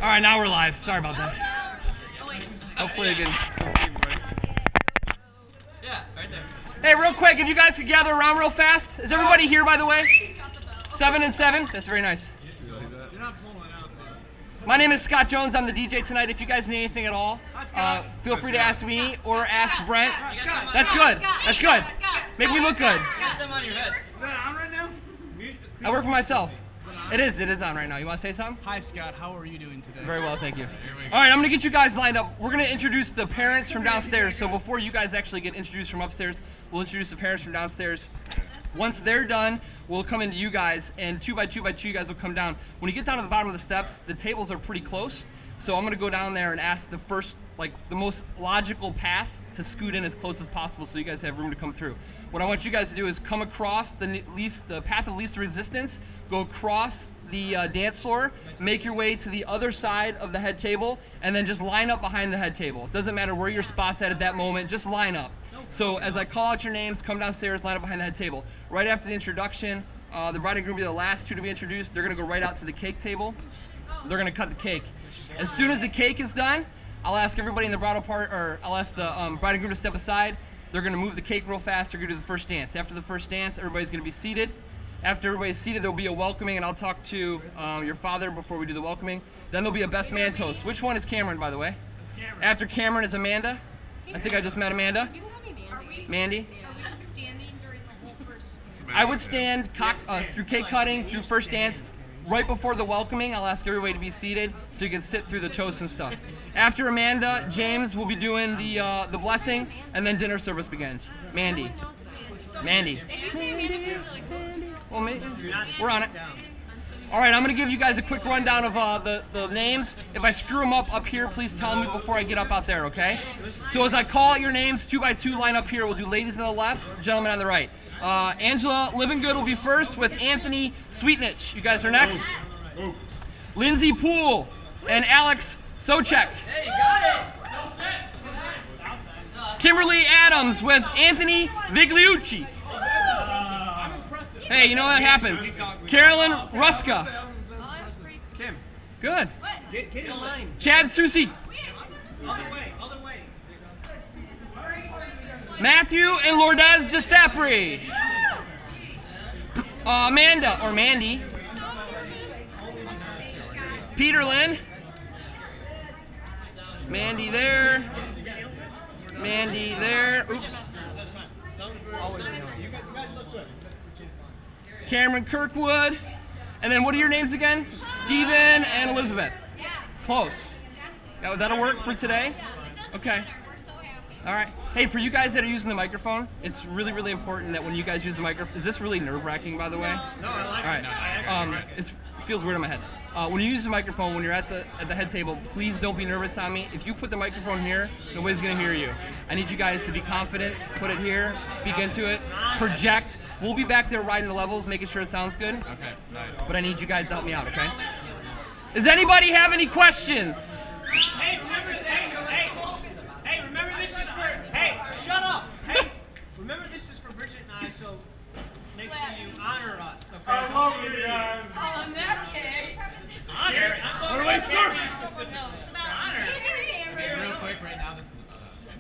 All right, now we're live. Sorry about that. Hopefully you can still see everybody. Yeah, right there. Hey, real quick, if you guys could gather around real fast. Is everybody here, by the way? 7 and 7. That's very nice. My name is Scott Jones. I'm the DJ tonight. If you guys need anything at all, feel free to ask me or ask Brent. That's good. That's good. Make me look good. Got them on your head. Is that on right now? I work for myself. It is on right now. You want to say something? Hi Scott, how are you doing today? Very well, thank you. All right, I'm going to get you guys lined up. We're going to introduce the parents from downstairs. So before you guys actually get introduced from upstairs, we'll introduce the parents from downstairs. Once they're done, we'll come into you guys, and 2 by 2 by 2, you guys will come down. When you get down to the bottom of the steps, the tables are pretty close. So I'm going to go down there and ask the first, like the most logical path to scoot in as close as possible so you guys have room to come through. What I want you guys to do is come across the path of least resistance, go across the dance floor, make your way to the other side of the head table, and then just line up behind the head table. It doesn't matter where your spot's at that moment, just line up. So as I call out your names, come downstairs, line up behind the head table. Right after the introduction, the bride and groom will be the last two to be introduced. They're gonna go right out to the cake table. They're gonna cut the cake. As soon as the cake is done, I'll ask everybody in the bridal part, or I'll ask the bride and groom to step aside. They're gonna move the cake real fast. They're gonna do the first dance. After the first dance, everybody's gonna be seated. After everybody's seated, there'll be a welcoming, and I'll talk to your father before we do the welcoming. Then there'll be a best man toast. Which one is Cameron, by the way? Cameron. After Cameron is Amanda. I think I just met Amanda. Mandy. Are we standing during the whole first? I would stand through cake cutting, through first dance. Right before the welcoming, I'll ask everybody to be seated so you can sit through the toast and stuff. After Amanda, James will be doing the blessing, and then dinner service begins. Mandy. Mandy. If you say Amanda, you're like, Well, we're on it. All right, I'm going to give you guys a quick rundown of the names. If I screw them up here, please tell me before I get up out there, okay? So as I call out your names, 2 by 2 line up here. We'll do ladies on the left, gentlemen on the right. Angela Livingood will be first with Anthony Sweetnich. You guys are next. Lindsay Poole and Alex Sochek. Hey, you got it. Kimberly Adams with Anthony Vigliucci. Hey, you know what happens. Carolyn Ruska. Kim. Good. Get in line. Chad Susie. Other way. Matthew and Lourdes DeSapri. Amanda, or Mandy. Peter Lynn. Mandy there. Mandy there. Oops. Cameron Kirkwood. And then what are your names again? Stephen and Elizabeth. Close. That'll work for today? Okay. All right. Hey, for you guys that are using the microphone, it's really, really important that when you guys use the microphone, is this really nerve-wracking, by the way? No, I like it. All right. It feels weird in my head. When you use the microphone, when you're at the head table, please don't be nervous on me. If you put the microphone here, nobody's gonna hear you. I need you guys to be confident, put it here, speak into it, project. We'll be back there riding the levels, making sure it sounds good. Okay, nice. But I need you guys to help me out, okay? Does anybody have any questions? Hey, remember this is for, hey, shut up. Hey, remember this is for Bridget and I, so make sure you honor us, okay? I love you guys. oh, in that case. Honor? What do I say? No, it's about Honor. Real quick, right now, this is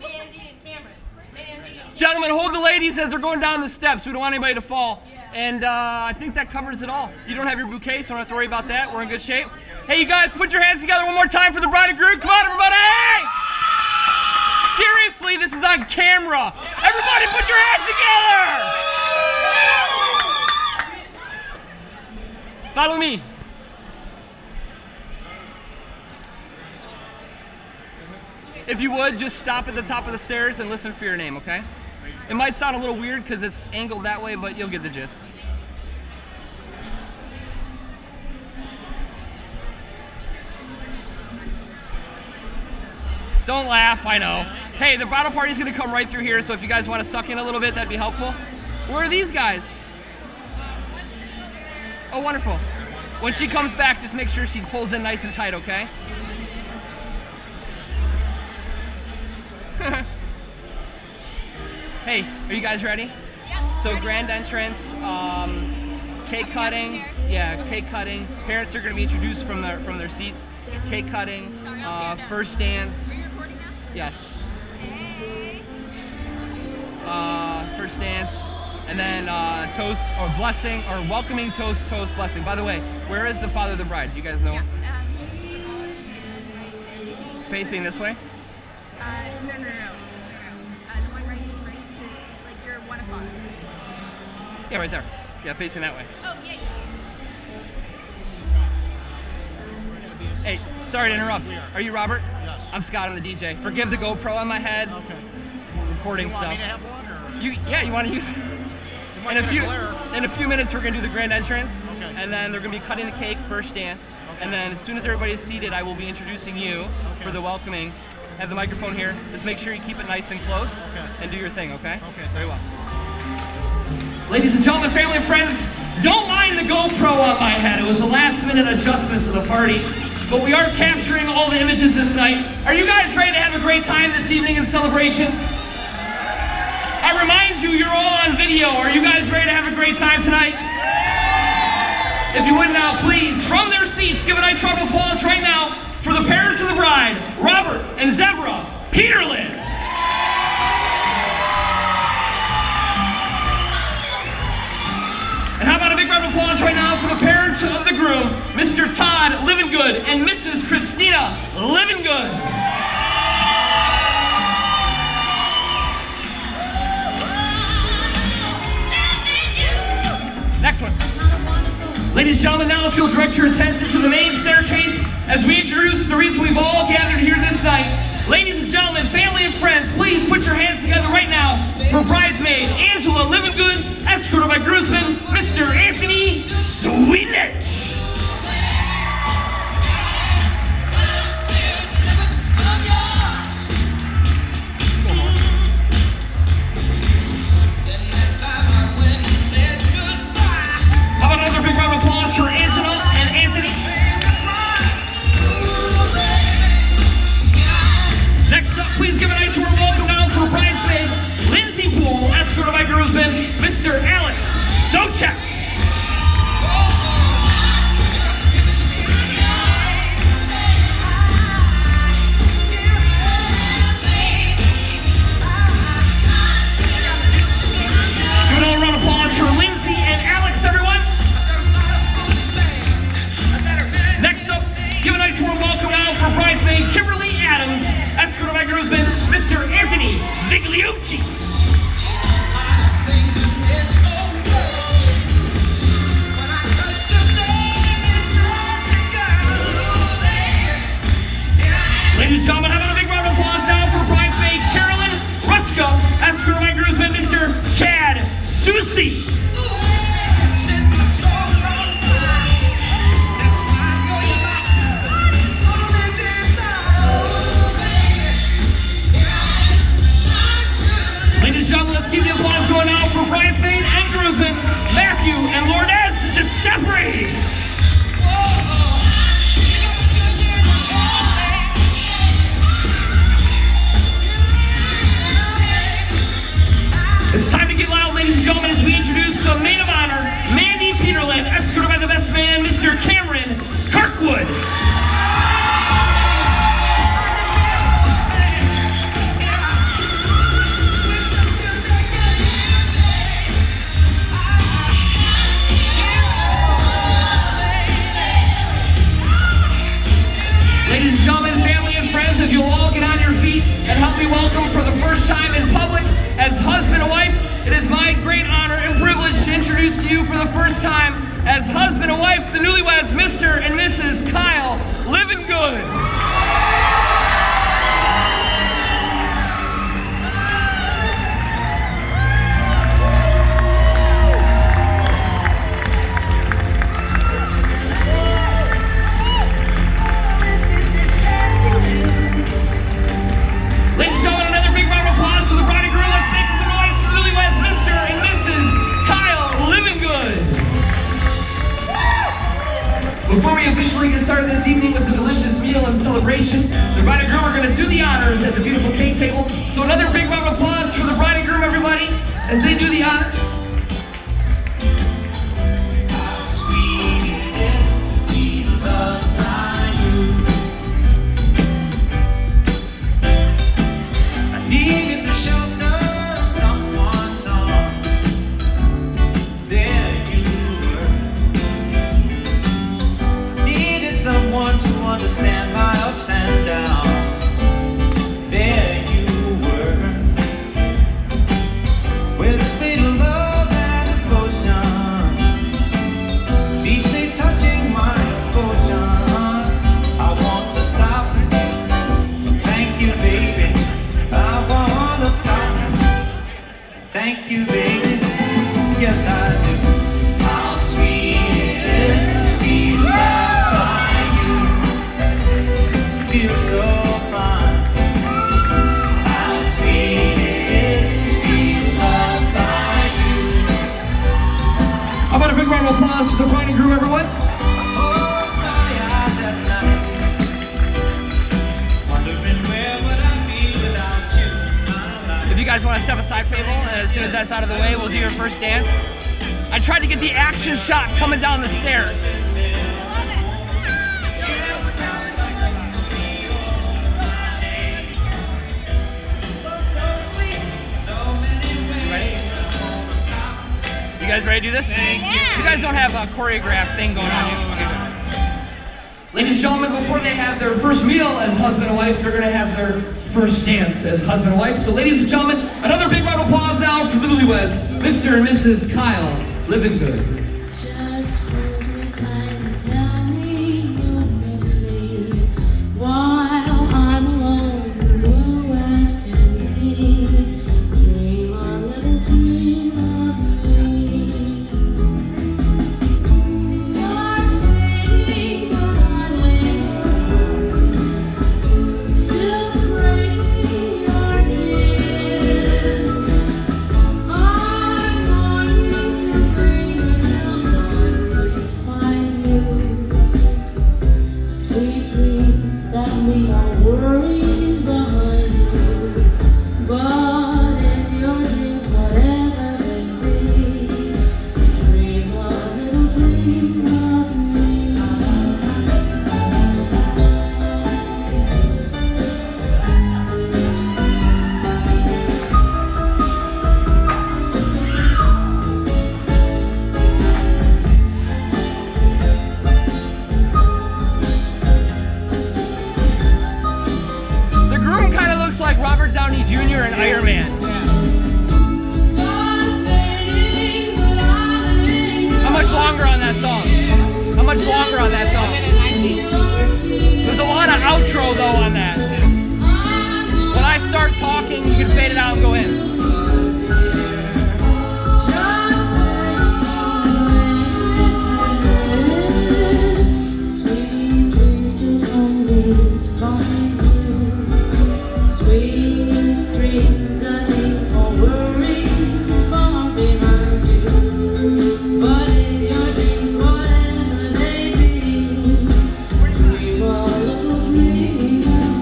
Mandy and Cameron. Mandy and Gentlemen, hold the ladies as they're going down the steps. We don't want anybody to fall. And I think that covers it all. You don't have your bouquet, so don't have to worry about that. We're in good shape. Hey, you guys, put your hands together one more time for the bride and groom. Come on, everybody! Seriously, this is on camera. Everybody put your hands together! Follow me. If you would, just stop at the top of the stairs and listen for your name, okay? It might sound a little weird because it's angled that way, but you'll get the gist. Don't laugh, I know. Hey, the bridal party's gonna come right through here, so if you guys want to suck in a little bit, that'd be helpful. Where are these guys? Oh, wonderful. When she comes back, just make sure she pulls in nice and tight, okay? Hey, are you guys ready? Yeah. So grand entrance, cake cutting. Yeah, cake cutting. Parents are going to be introduced from their seats. cake cutting, first dance. Are you recording now? Yes. First dance, and then toast or blessing or welcoming toast, blessing. By the way, where is the father of the bride? Do you guys know? He's the father. Right there. Do you see? Facing this way? No. The one right to, like, you're 1 o'clock. Yeah, right there. Yeah, facing that way. Oh, yeah. Hey, sorry to interrupt. We are. Are you Robert? Yes. I'm Scott. I'm the DJ. Forgive the GoPro on my head. Okay. Recording You want stuff. me to have one, or You want to use? you might In a get few glare? in a few minutes, we're gonna do the grand entrance, Okay. and then they're gonna be cutting the cake, first dance, Okay. and then as soon as everybody's seated, I will be introducing you Okay. for the welcoming. Have the microphone here. Just make sure you keep it nice and close, Okay. and do your thing, okay? Okay. Very well. Ladies and gentlemen, family and friends, don't mind the GoPro on my head. It was a last-minute adjustment to the party, but we are capturing all the images this night. Are you guys ready to have a great time this evening in celebration? I remind you, you're all on video. Are you guys ready to have a great time tonight? If you would now, please, from their seats, give a nice round of applause right now for the parents of the bride, Robert and Deborah Peterlin. And how about a big round of applause right now for the parents of the groom, Mr. Todd Livingood and Mrs. Christina Livingood. Next one. Ladies and gentlemen, now if you'll direct your attention to the main staircase as we introduce the reason we've all gathered here this night. Ladies and gentlemen, family and friends, please put your hands together right now for bridesmaid Angela Livingood, escorted by groomsman Mr. Anthony Sweetnich. How about another big round of applause for Angela and Anthony? Next up, please give a nice warm welcome now for bridesmaid Lindsay Poole, escorted by groomsman Mr. Alex Sochek. Give another round of applause for Lindsay and Alex, everyone. Next up, give a nice warm welcome now for bridesmaid Kimberly Adams, escorted by groomsman Mr. Anthony Vigliucci. Ladies and gentlemen, how about a big round of applause now for bridesmaid Carolyn Rusko, escorted by groomsman Mr. Chad Susi. Ladies and gentlemen, let's keep the applause going now for bridesmaid and groomsman Matthew and Lourdes DeSepri. It's time to get loud, ladies and gentlemen, as we introduce the maid of honor, Mandy Peterlin, escorted by the best man, Mr. Cameron Kirkwood. Ladies and gentlemen, family and friends, if you'll all get on your feet and help me welcome for the first time in public as husband and wife, it is my great honor and privilege to introduce to you for the first time as husband and wife, the newlyweds, Mr. and Mrs. Kyle Livingood. Ladies and gentlemen, another big round of applause for the bride and groom. Let's make some noise for the newlyweds, Mr. and Mrs. Kyle Livingood. Before we officially get started this evening with the delicious meal and celebration, the bride and groom are going to do the honors at the beautiful cake table. So another big round of applause for the bride and groom, everybody, as they do the honors. How sweet it is to be loved by you. baby, I wanna stop. Thank you, baby, yes I do. How sweet it is to be loved by you. Feel so fine. How sweet it is to be loved by you. How about a big round of applause for the bride and groom, everyone? If you guys want to step aside table, and as soon as that's out of the way, we'll do your first dance. I tried to get the action shot coming down the stairs. You guys ready to do this? Yeah. You guys don't have a choreographed thing going on. Ladies and gentlemen, before they have their first meal as husband and wife, they're going to have their first dance as husband and wife. So ladies and gentlemen, another big round of applause now for the newlyweds, Mr. and Mrs. Kyle Livingood. Just hold me tight and tell me you'll miss me while I'm alone and blue as can be. Dream a little dream of me. Stars fading, but I linger, still craving your kiss. I'm longing to bring you till darkness find you. Sweet dreams that leave our worries behind you. But in your dreams, whatever they be, dream a little dream of me. The groom kind of looks like Robert Downey Jr. and Iron Man. Stars fading, but I linger. How much longer on that song? How much longer on that song? There's a lot of outro though on that. When I start talking, you can fade it out and go in. Sweet dreams just always find you. Sweet dreams that leave all worries far behind you. But in your dreams, whatever they be, dream a little dream of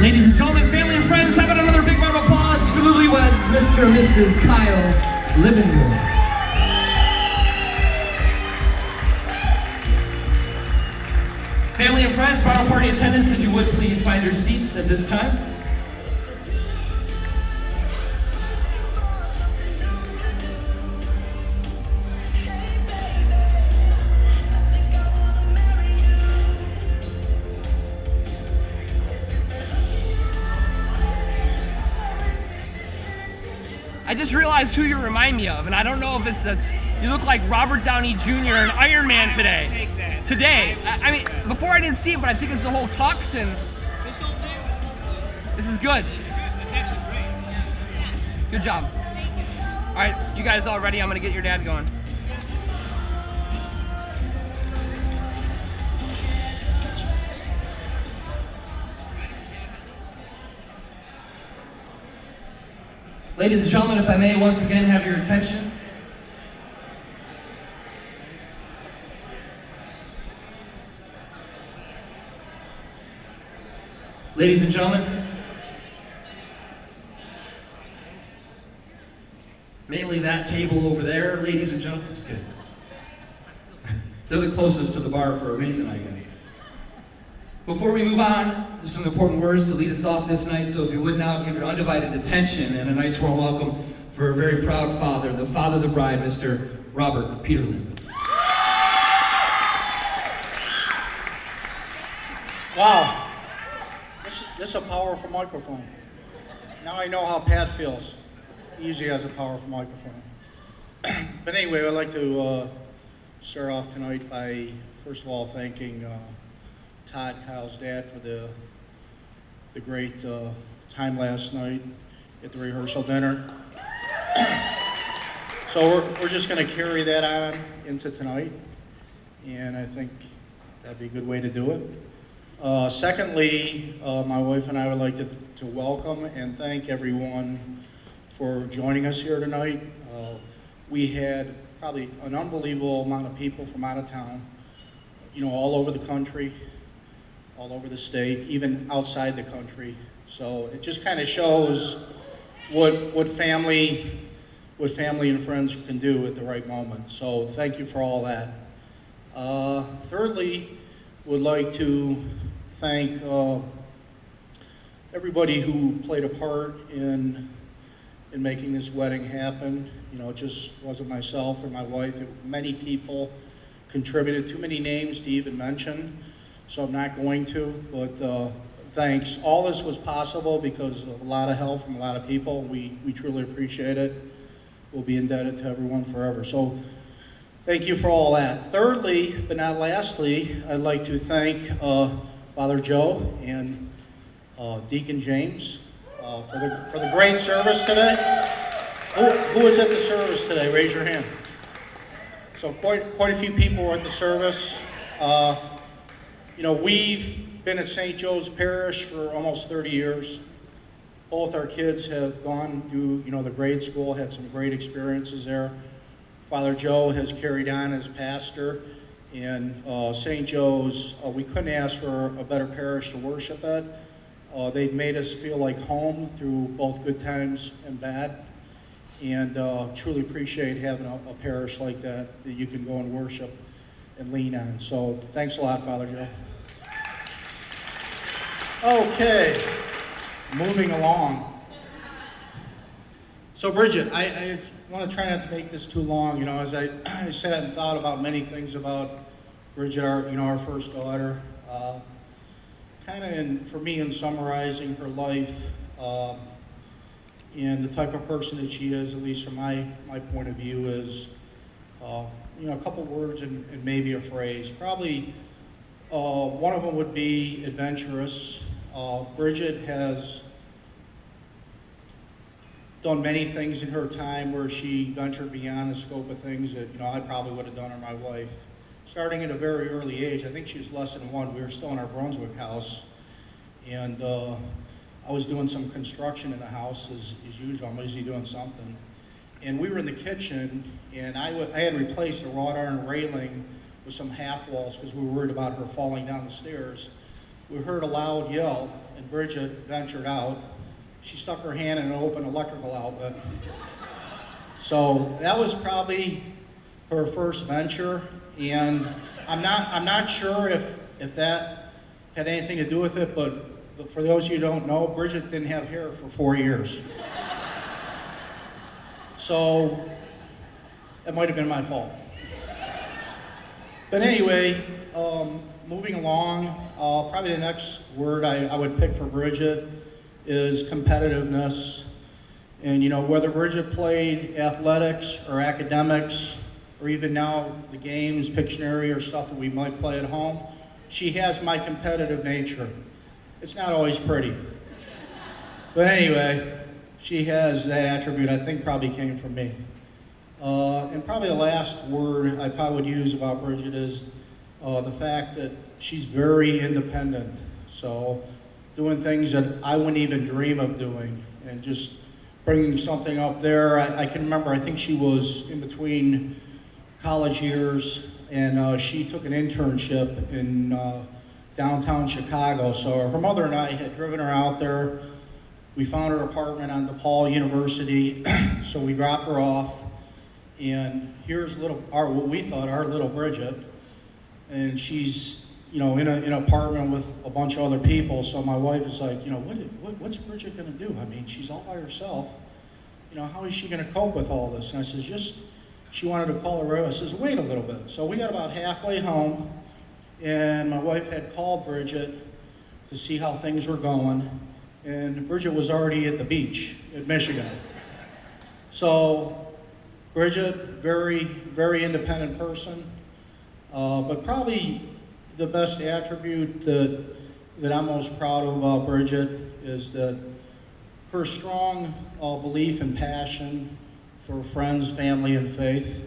Ladies and gentlemen, family and friends, how about another big round of applause for the newlyweds, Mr. and Mrs. Kyle Livingood. Family and friends, bridal party attendants, if you would please find your seats at this time. I just realized who you remind me of, and I don't know if you look like Robert Downey Jr. and Iron Man today. Take that. Today. I mean, before I didn't see it, but I think it's the whole tux, and This whole thing, this is good. that's actually great. Good job. All right, you guys all ready? I'm gonna get your dad going. Ladies and gentlemen, if I may once again have your attention. Ladies and gentlemen, mainly that table over there, ladies and gentlemen, just kidding. They're the closest to the bar for a reason, I guess. Before we move on, there's some important words to lead us off this night, so if you would now give your undivided attention and a nice warm welcome for a very proud father, the father of the bride, Mr. Robert Peterlin. Wow, this is a powerful microphone. Now I know how Pat feels. He usually has a powerful microphone. But anyway, I'd like to start off tonight by, first of all, thanking Todd, Kyle's dad, for the great time last night at the rehearsal dinner. So we're just going to carry that on into tonight, and I think that'd be a good way to do it. Secondly, my wife and I would like to welcome and thank everyone for joining us here tonight. We had probably an unbelievable amount of people from out of town, you know, all over the country, all over the state, even outside the country. So it just kind of shows what family and friends can do at the right moment. So thank you for all that. Thirdly, would like to thank everybody who played a part in making this wedding happen. You know, it just wasn't myself or my wife. Many people contributed, too many names to even mention, so I'm not going to, but thanks. All this was possible because of a lot of help from a lot of people. We truly appreciate it. We'll be indebted to everyone forever. So thank you for all that. Thirdly, but not lastly, I'd like to thank Father Joe and Deacon James for the great service today. Who was at the service today? Raise your hand. So quite a few people were at the service. You know, we've been at St. Joe's Parish for almost 30 years. Both our kids have gone through, you know, the grade school, had some great experiences there. Father Joe has carried on as pastor, and St. Joe's, we couldn't ask for a better parish to worship at. They've made us feel like home through both good times and bad, and truly appreciate having a parish like that you can go and worship and lean on. So thanks a lot, Father Joe. Okay, moving along. So Bridget, I want to try not to make this too long. You know, as I sat and thought about many things about Bridget, our first daughter. Kind of, for me, in summarizing her life and the type of person that she is, at least from my point of view, is you know, a couple words and maybe a phrase. Probably one of them would be adventurous. Bridget has done many things in her time where she ventured beyond the scope of things that, you know, I probably would have done, or my wife. Starting at a very early age, I think she was less than one. We were still in our Brunswick house, and I was doing some construction in the house as usual. I'm usually doing something, and we were in the kitchen, and I had replaced a wrought iron railing with some half walls because we were worried about her falling down the stairs. We heard a loud yell, and Bridget ventured out. She stuck her hand in an open electrical outlet. So that was probably her first venture, and I'm not sure if that had anything to do with it, but for those of you who don't know, Bridget didn't have hair for 4 years. So that might have been my fault. But anyway, moving along, probably the next word I would pick for Bridget is competitiveness. And you know, whether Bridget played athletics or academics, or even now the games, Pictionary, or stuff that we might play at home, she has my competitive nature. It's not always pretty. But anyway, she has that attribute, I think probably came from me. And probably the last word I probably would use about Bridget is the fact that she's very independent. So doing things that I wouldn't even dream of doing, and just bringing something up there. I can remember, I think she was in between college years, and she took an internship in downtown Chicago. So her mother and I had driven her out there. We found her apartment on DePaul University, so we dropped her off, and here's what we thought our little Bridget, and she's, you know, in an apartment with a bunch of other people. So my wife is like, you know, what's Bridget gonna do? I mean, she's all by herself. You know, how is she gonna cope with all this? And I says, she wanted to call her. I says, wait a little bit. So we got about halfway home, and my wife had called Bridget to see how things were going, and Bridget was already at the beach in Michigan. So Bridget, very, very independent person, but probably the best attribute that I'm most proud of about Bridget is that her strong belief and passion for friends, family, and faith.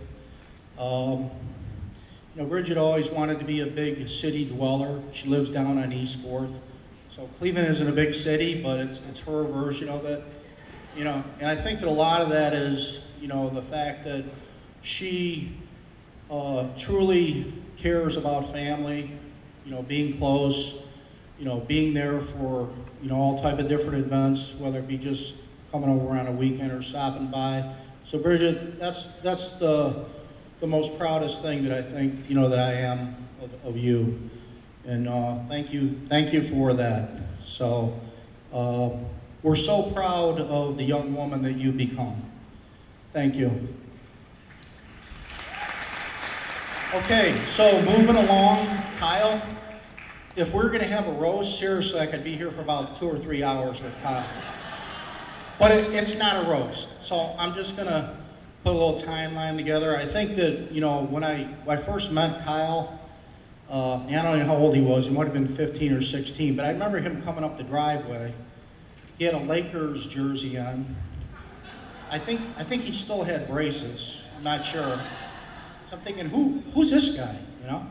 You know, Bridget always wanted to be a big city dweller. She lives down on East 4th. So Cleveland isn't a big city, but it's her version of it. You know, and I think that a lot of that is, you know, the fact that she truly cares about family, you know, being close, you know, being there for, you know, all type of different events, whether it be just coming over on a weekend or stopping by. So Bridget, that's the most proudest thing that I think, you know, that I am of you. And thank you for that. So we're so proud of the young woman that you've become. Thank you. Okay, so moving along, Kyle, if we're gonna have a roast, seriously, I could be here for about 2 or 3 hours with Kyle. But it's not a roast, so I'm just gonna put a little timeline together. I think that, you know, when I first met Kyle, and I don't know how old he was, he might have been 15 or 16, but I remember him coming up the driveway. He had a Lakers jersey on. I think he still had braces, I'm not sure. So I'm thinking, who's this guy, you know?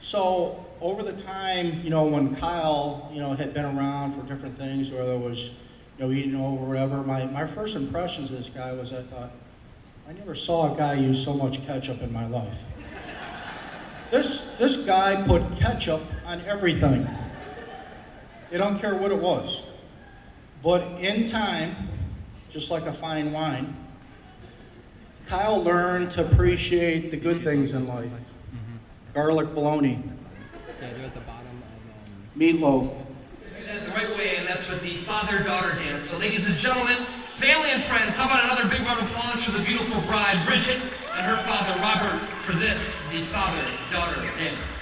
So over the time, you know, when Kyle, you know, had been around for different things, whether it was, you know, eating over or whatever, my first impressions of this guy was I thought, I never saw a guy use so much ketchup in my life. This guy put ketchup on everything. They don't care what it was. But in time, just like a fine wine, Kyle learned to appreciate the good things in life. Garlic bologna, Yeah, they're at the bottom of meatloaf. Do that the right way, and that's with the father-daughter dance. So ladies and gentlemen, family and friends, how about another big round of applause for the beautiful bride, Bridget, and her father, Robert, for this, the father-daughter dance.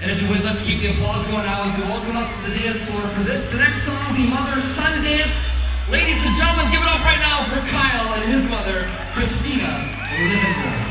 And if you would, let's keep the applause going now as we welcome up to the dance floor for this, the next song, the mother-son dance. Ladies and gentlemen, give it up right now for Kyle and his mother, Christina Livermore.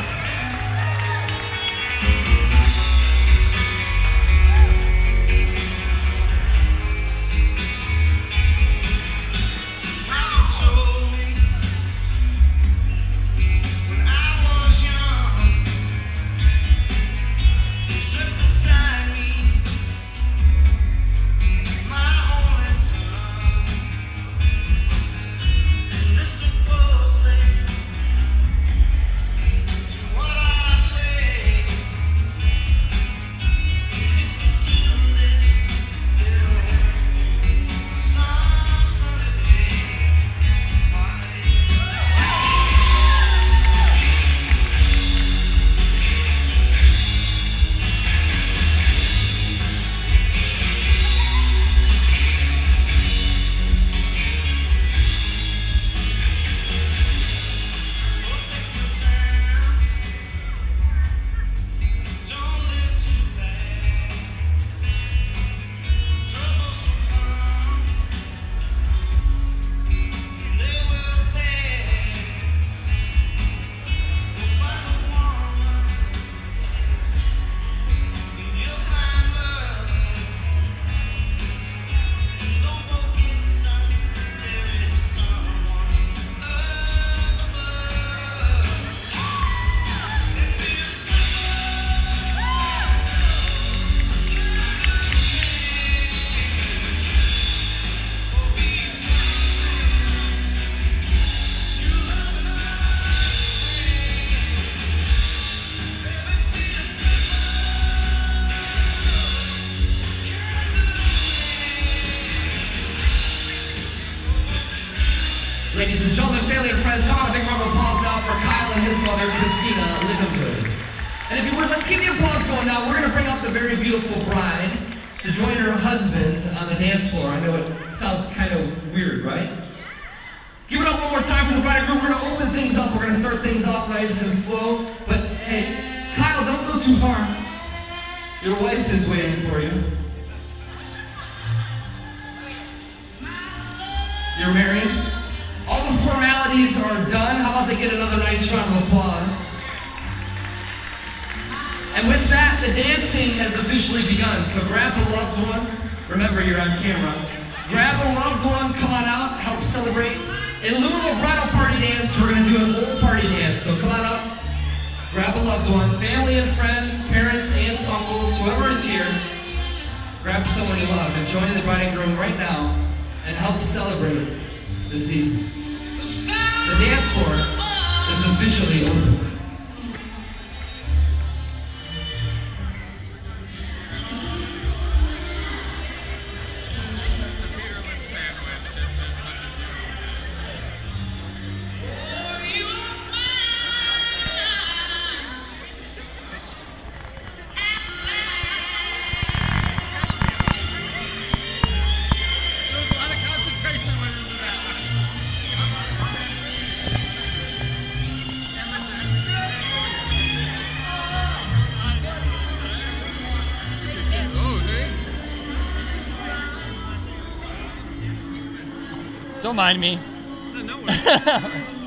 Ladies and gentlemen, family and friends, how about a big round of applause now for Kyle and his mother, Christina Livengood. And if you would, let's keep the applause going now. We're going to bring up the very beautiful bride to join her husband on the dance floor. I know it sounds kind of weird, right? Give it up one more time for the bride and groom. We're going to open things up. We're going to start things off nice and slow. But hey, Kyle, don't go too far. Your wife is waiting for you. You're married. All the formalities are done. How about they get another nice round of applause? And with that, the dancing has officially begun. So grab a loved one. Remember, you're on camera. Grab a loved one, come on out, help celebrate. In lieu of a bridal party dance, we're gonna do a whole party dance. So come on up, grab a loved one, family and friends, parents, aunts, uncles, whoever is here. Grab someone you love and join the bride and groom right now and help celebrate this evening. The dance floor is officially open. Don't mind me. No worries.